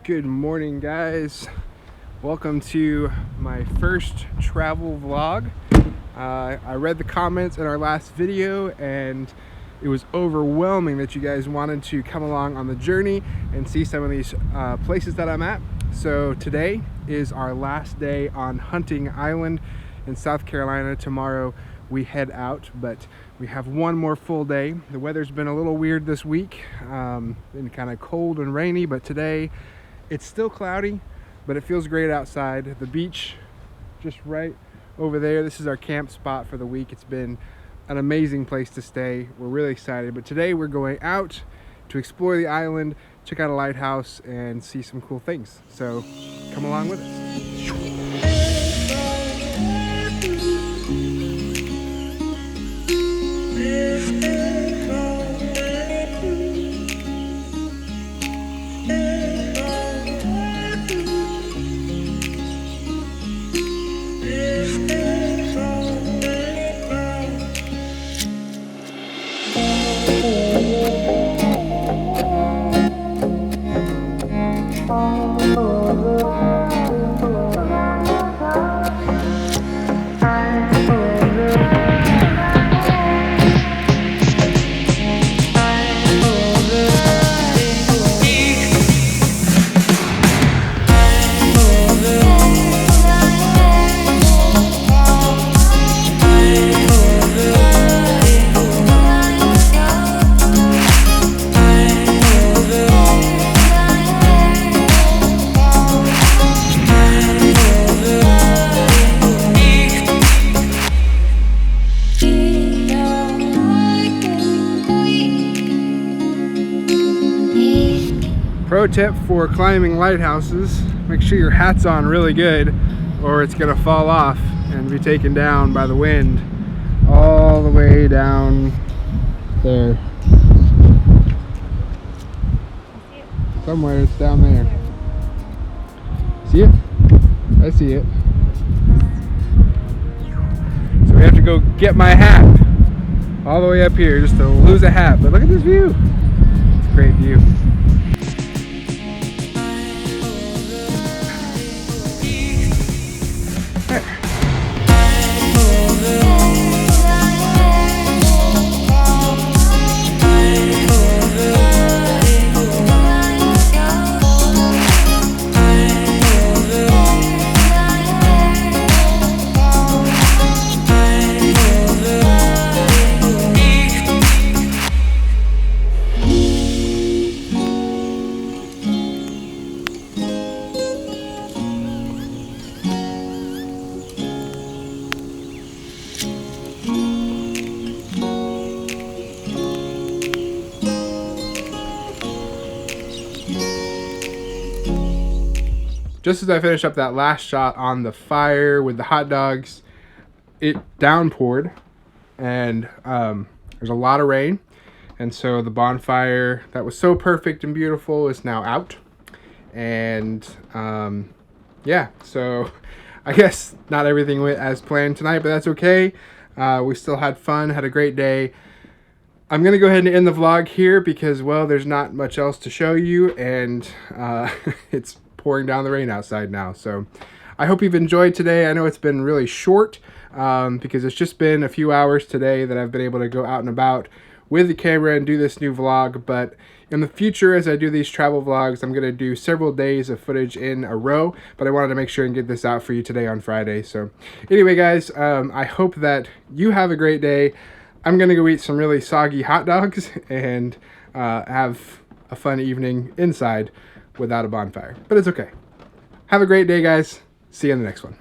Good morning, guys. Welcome to my first travel vlog. I read the comments in our last video and it was overwhelming that you guys wanted to come along on the journey and see some of these places that I'm at. So today is our last day on Hunting Island in South Carolina. Tomorrow we head out, but we have one more full day. The weather's been a little weird this week, been kind of cold and rainy, but today it's still cloudy, but it feels great outside. The beach just right over there. This is our camp spot for the week. It's been an amazing place to stay. We're really excited, but today we're going out to explore the island, check out a lighthouse, and see some cool things. So come along with us. Pro tip for climbing lighthouses: make sure your hat's on really good or it's gonna fall off and be taken down by the wind all the way down there. Somewhere it's down there. See it? I see it. So we have to go get my hat all the way up here just to lose a hat. But look at this view. It's a great view. Just as I finished up that last shot on the fire with the hot dogs, it downpoured and there's a lot of rain. And so the bonfire that was so perfect and beautiful is now out. And yeah, so I guess not everything went as planned tonight, but that's okay. We still had fun, had a great day. I'm going to go ahead and end the vlog here because, well, there's not much else to show you, and it's pouring down the rain outside now. So I hope you've enjoyed today. I know it's been really short because it's just been a few hours today that I've been able to go out and about with the camera and do this new vlog. But in the future, as I do these travel vlogs, I'm going to do several days of footage in a row, but I wanted to make sure and get this out for you today on Friday. So anyway, guys, I hope that you have a great day. I'm going to go eat some really soggy hot dogs and have a fun evening inside without a bonfire, but it's okay. Have a great day, guys. See you in the next one.